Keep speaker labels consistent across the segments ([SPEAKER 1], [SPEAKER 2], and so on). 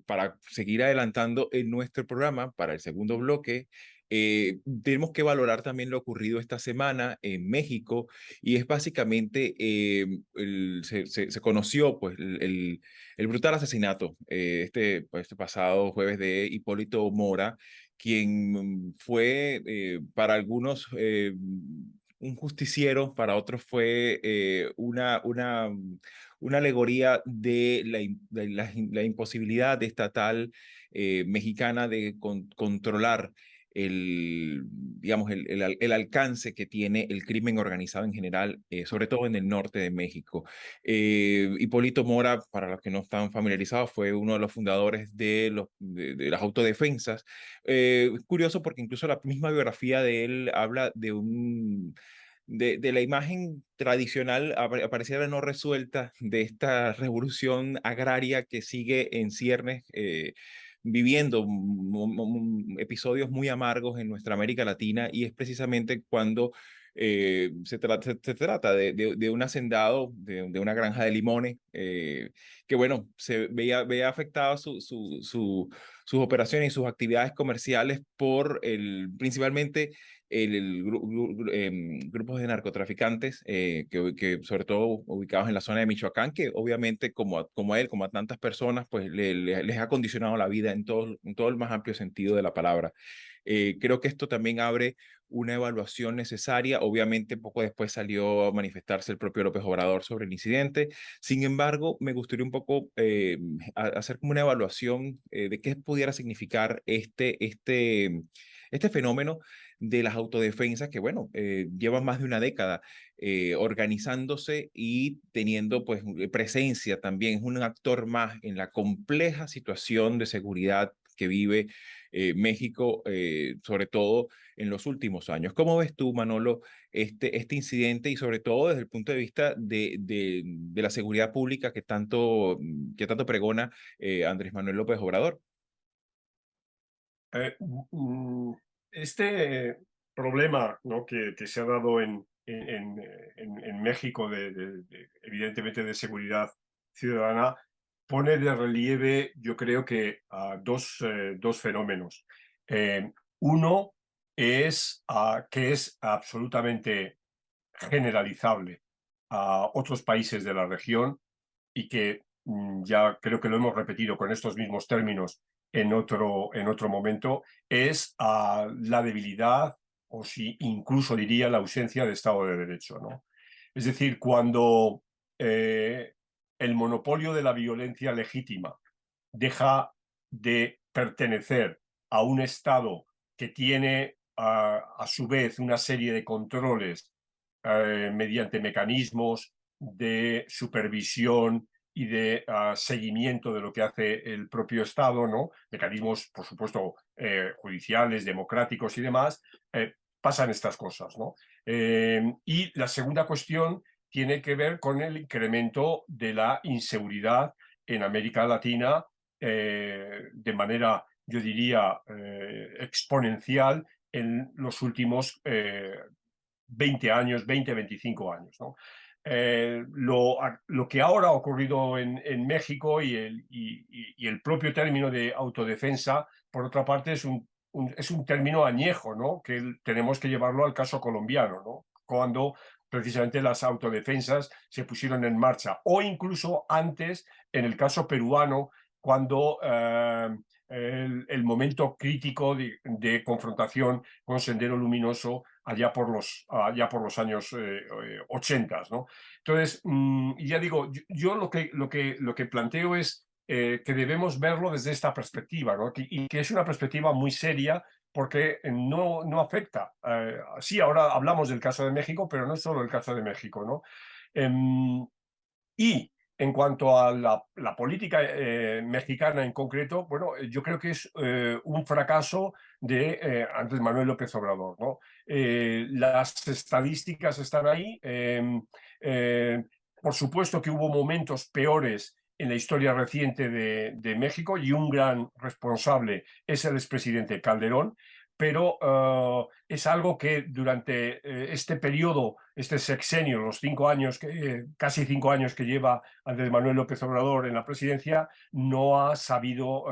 [SPEAKER 1] para seguir adelantando en nuestro programa para el segundo bloque, tenemos que valorar también lo ocurrido esta semana en México y es básicamente, se conoció pues, el brutal asesinato este pasado jueves de Hipólito Mora, quien fue para algunos un justiciero, para otros fue una alegoría de la imposibilidad estatal mexicana de controlar digamos, el alcance que tiene el crimen organizado en general, sobre todo en el norte de México. Hipólito Mora, para los que no están familiarizados, fue uno de los fundadores de las autodefensas. Es curioso porque incluso la misma biografía de él habla de la imagen tradicional, apareciera no resuelta, de esta revolución agraria que sigue en ciernes, viviendo episodios muy amargos en nuestra América Latina, y es precisamente cuando se trata de un hacendado, de una granja de limones, que bueno, se veía afectado sus operaciones y sus actividades comerciales por principalmente grupos de narcotraficantes, que sobre todo ubicados en la zona de Michoacán, que obviamente como a él, como a tantas personas, pues les ha condicionado la vida en todo el más amplio sentido de la palabra. Creo que esto también abre una evaluación necesaria. Obviamente, poco después salió a manifestarse el propio López Obrador sobre el incidente. Sin embargo, me gustaría un poco hacer como una evaluación de qué pudiera significar este fenómeno de las autodefensas que, bueno, llevan más de una década organizándose y teniendo pues presencia también. Es un actor más en la compleja situación de seguridad que vive México, sobre todo en los últimos años. ¿Cómo ves tú, Manolo, este incidente y sobre todo desde el punto de vista de la seguridad pública que tanto pregona Andrés Manuel López Obrador?
[SPEAKER 2] Eh, mm, este problema, ¿no?, que se ha dado en México, evidentemente de seguridad ciudadana, pone de relieve, yo creo que a dos fenómenos. Uno es que es absolutamente generalizable a otros países de la región y que ya creo que lo hemos repetido con estos mismos términos en otro momento, es la debilidad, o si incluso diría la ausencia de Estado de Derecho, ¿no? Es decir, cuando eh, el monopolio de la violencia legítima deja de pertenecer a un Estado que tiene a su vez una serie de controles mediante mecanismos de supervisión y de seguimiento de lo que hace el propio Estado, ¿no? Mecanismos, por supuesto, judiciales, democráticos y demás, pasan estas cosas, ¿no? Y la segunda cuestión tiene que ver con el incremento de la inseguridad en América Latina de manera, yo diría, exponencial en los últimos 20 años, 20, 25 años, ¿no? Lo que ahora ha ocurrido en México y el propio término de autodefensa, por otra parte, es un término añejo, ¿no?, que tenemos que llevarlo al caso colombiano, ¿no?, cuando precisamente las autodefensas se pusieron en marcha, o incluso antes en el caso peruano, cuando el momento crítico de confrontación con Sendero Luminoso allá por los años 80, ¿no? Entonces, ya digo, yo lo que planteo es que debemos verlo desde esta perspectiva, ¿no? Y que es una perspectiva muy seria porque no afecta. Sí, ahora hablamos del caso de México, pero no es solo el caso de México, ¿no? Y en cuanto a la política mexicana en concreto, bueno, yo creo que es un fracaso de Andrés Manuel López Obrador, ¿no? Las estadísticas están ahí. Eh, por supuesto que hubo momentos peores en la historia reciente de México y un gran responsable es el expresidente Calderón, pero es algo que durante este periodo, este sexenio, los 5 años, casi 5 años que lleva Andrés Manuel López Obrador en la presidencia, no ha sabido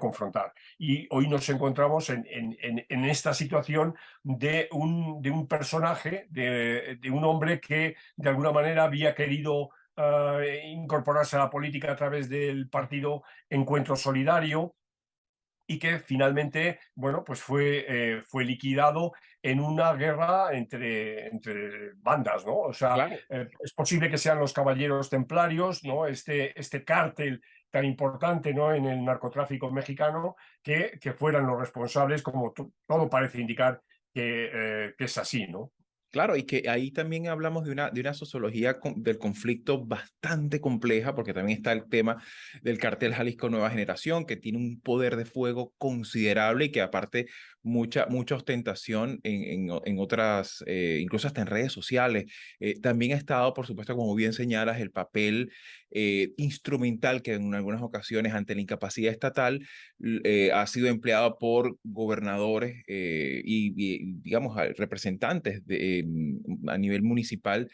[SPEAKER 2] confrontar. Y hoy nos encontramos en esta situación de un personaje, de un hombre que de alguna manera había querido incorporarse a la política a través del partido Encuentro Solidario, y que finalmente, bueno, pues fue liquidado en una guerra entre bandas, ¿no? O sea,
[SPEAKER 1] Claro.
[SPEAKER 2] es posible que sean los caballeros templarios, ¿no? Este cártel tan importante, ¿no?, en el narcotráfico mexicano, que fueran los responsables, como todo parece indicar que es así, ¿no?
[SPEAKER 1] Claro, y que ahí también hablamos de una sociología del conflicto bastante compleja, porque también está el tema del cartel Jalisco Nueva Generación, que tiene un poder de fuego considerable y que aparte mucha ostentación en otras, incluso hasta en redes sociales. También ha estado, por supuesto, como bien señalas, el papel instrumental que en algunas ocasiones ante la incapacidad estatal ha sido empleado por gobernadores digamos, representantes a nivel municipal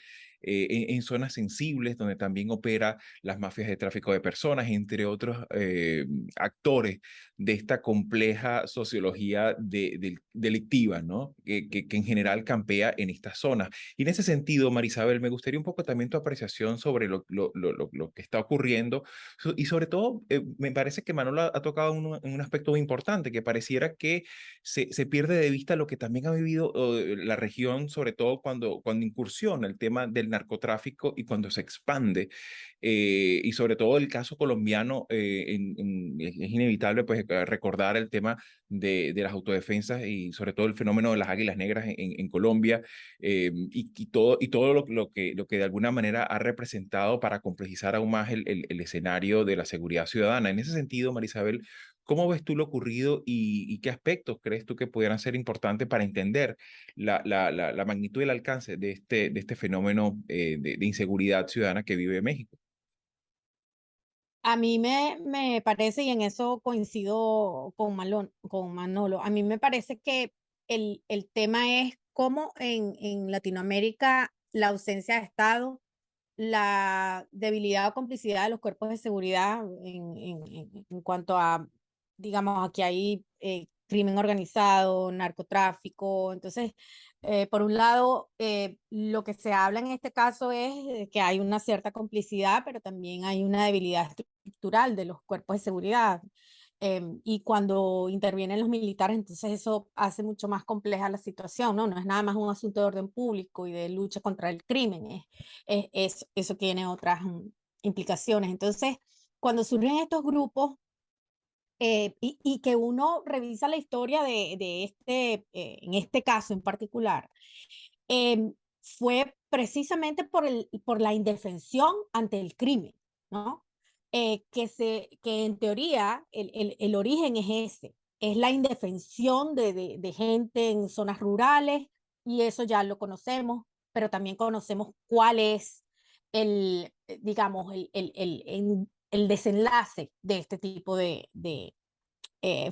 [SPEAKER 1] en zonas sensibles donde también opera las mafias de tráfico de personas, entre otros actores de esta compleja sociología delictiva, ¿no? Que en general campea en estas zonas. Y en ese sentido, Marisabel, me gustaría un poco también tu apreciación sobre lo que está ocurriendo y sobre todo, me parece que Manolo ha tocado un aspecto muy importante, que pareciera que se pierde de vista lo que también ha vivido la región, sobre todo cuando incursiona el tema del narcotráfico y cuando se expande. Y sobre todo el caso colombiano, es inevitable pues, recordar el tema de las autodefensas y sobre todo el fenómeno de las águilas negras en Colombia y todo lo que de alguna manera ha representado para complejizar aún más el escenario de la seguridad ciudadana. En ese sentido, Marisabel, ¿cómo ves tú lo ocurrido y qué aspectos crees tú que pudieran ser importantes para entender la magnitud y el alcance de este fenómeno de inseguridad ciudadana que vive México?
[SPEAKER 3] A mí me parece, y en eso coincido con Manolo, a mí me parece que el tema es cómo en Latinoamérica la ausencia de Estado, la debilidad o complicidad de los cuerpos de seguridad en cuanto a, digamos, aquí hay crimen organizado, narcotráfico. Entonces, por un lado, lo que se habla en este caso es que hay una cierta complicidad, pero también hay una debilidad estructural de los cuerpos de seguridad. Y cuando intervienen los militares, entonces eso hace mucho más compleja la situación, ¿no? No es nada más un asunto de orden público y de lucha contra el crimen, eso tiene otras implicaciones. Entonces, cuando surgen estos grupos, y que uno revisa la historia de en este caso en particular, fue precisamente por la indefensión ante el crimen, ¿no? Que en teoría el origen es ese, es la indefensión de gente en zonas rurales, y eso ya lo conocemos, pero también conocemos cuál es digamos, el desenlace de este tipo de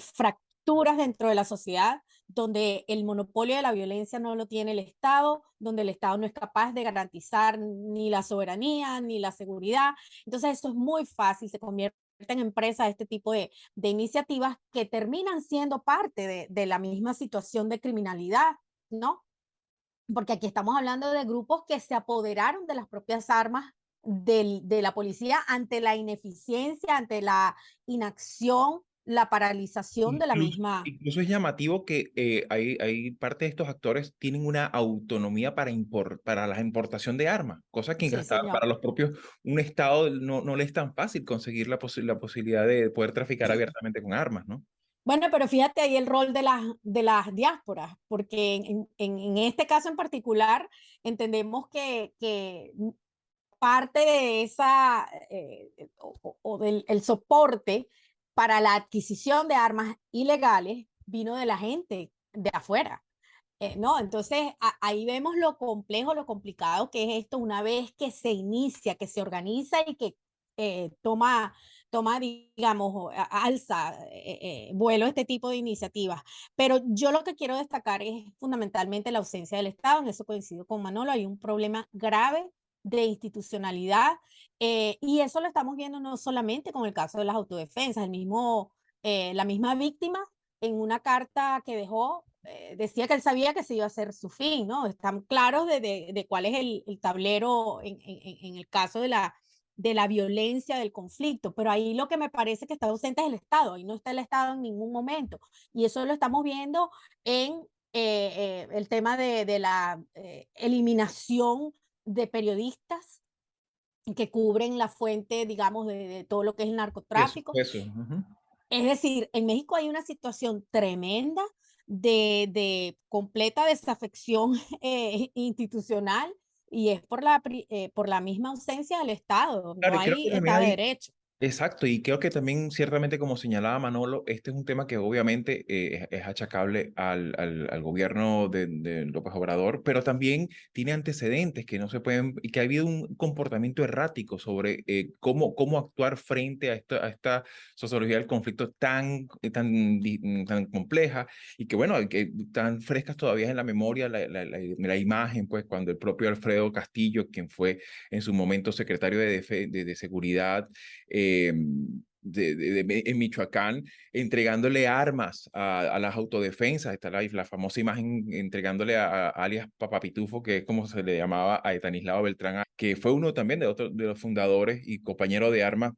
[SPEAKER 3] fracturas dentro de la sociedad, donde el monopolio de la violencia no lo tiene el Estado, donde el Estado no es capaz de garantizar ni la soberanía ni la seguridad. Entonces eso es muy fácil, se convierte en empresa este tipo de iniciativas que terminan siendo parte de la misma situación de criminalidad, ¿no? Porque aquí estamos hablando de grupos que se apoderaron de las propias armas de la policía ante la ineficiencia, ante la inacción, la paralización de la misma.
[SPEAKER 1] Incluso es llamativo que hay parte de estos actores tienen una autonomía para la importación de armas, cosa que
[SPEAKER 3] Sí,
[SPEAKER 1] hasta para
[SPEAKER 3] señor.
[SPEAKER 1] los propios, un Estado no le es tan fácil conseguir la posibilidad de poder traficar abiertamente con armas, ¿no?
[SPEAKER 3] Bueno, pero fíjate ahí el rol de las diásporas, porque en este caso en particular entendemos que parte de esa, o del el soporte para la adquisición de armas ilegales vino de la gente de afuera, ¿no? Entonces, ahí vemos lo complejo, lo complicado que es esto una vez que se inicia, que se organiza y que toma toma, digamos, alza vuelo este tipo de iniciativas. Pero yo lo que quiero destacar es fundamentalmente la ausencia del Estado. En eso coincido con Manolo. Hay un problema grave de institucionalidad, y eso lo estamos viendo no solamente con el caso de las autodefensas. La misma víctima en una carta que dejó decía que él sabía que se iba a hacer su fin, ¿no? Están claros de cuál es el tablero en el caso de la violencia, del conflicto, pero ahí lo que me parece que está ausente es el Estado, y no está el Estado en ningún momento. Y eso lo estamos viendo en el tema de la eliminación de periodistas que cubren la fuente, digamos, de todo lo que es el narcotráfico.
[SPEAKER 1] Eso. Ujú.
[SPEAKER 3] Es decir, en México hay una situación tremenda de completa desafección institucional, y es por la misma ausencia del Estado.
[SPEAKER 1] Claro,
[SPEAKER 3] No
[SPEAKER 1] y creo
[SPEAKER 3] hay
[SPEAKER 1] que también
[SPEAKER 3] Estado de
[SPEAKER 1] hay,
[SPEAKER 3] Derecho.
[SPEAKER 1] exacto, y creo que también ciertamente como señalaba Manolo, este es un tema que obviamente es achacable al gobierno de López Obrador, pero también tiene antecedentes que no se pueden, y que ha habido un comportamiento errático sobre cómo actuar frente a esta sociología del conflicto tan compleja, y que bueno, que tan frescas todavía en la memoria la imagen, pues cuando el propio Alfredo Castillo, quien fue en su momento secretario de Seguridad, en Michoacán, entregándole armas a las autodefensas. Está la famosa imagen entregándole a alias Papapitufo, que es como se le llamaba a Estanislao Beltrán, que fue uno también de los fundadores y compañero de armas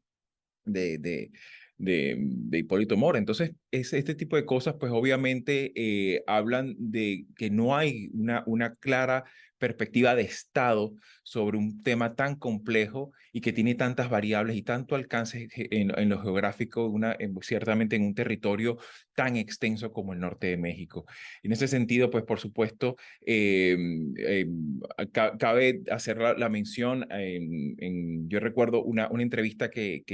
[SPEAKER 1] de, de, de Hipólito Mora. Entonces, este tipo de cosas, pues obviamente hablan de que no hay una clara perspectiva de Estado sobre un tema tan complejo y que tiene tantas variables y tanto alcance en lo geográfico, ciertamente en un territorio tan extenso como el norte de México. En ese sentido, pues por supuesto, cabe hacer la mención, yo recuerdo una entrevista que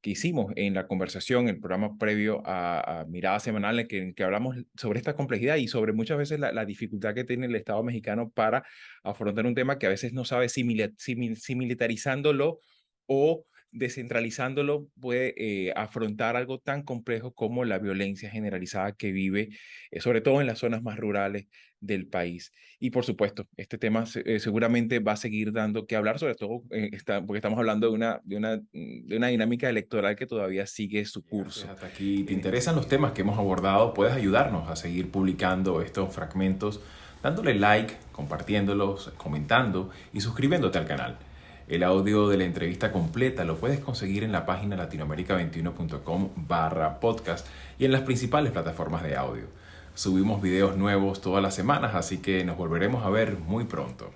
[SPEAKER 1] hicimos en la conversación, el programa previo a Mirada Semanal, en que hablamos sobre esta complejidad y sobre muchas veces la dificultad que tiene el Estado mexicano para afrontar un tema que a veces no sabe si militarizándolo o descentralizándolo puede afrontar algo tan complejo como la violencia generalizada que vive, sobre todo en las zonas más rurales del país. Y por supuesto, este tema seguramente va a seguir dando que hablar, sobre todo porque estamos hablando de una dinámica electoral que todavía sigue su curso.
[SPEAKER 4] Hasta aquí, ¿te interesan los temas que hemos abordado? Puedes ayudarnos a seguir publicando estos fragmentos dándole like, compartiéndolos, comentando y suscribiéndote al canal. El audio de la entrevista completa lo puedes conseguir en la página latinoamerica21.com/podcast y en las principales plataformas de audio. Subimos videos nuevos todas las semanas, así que nos volveremos a ver muy pronto.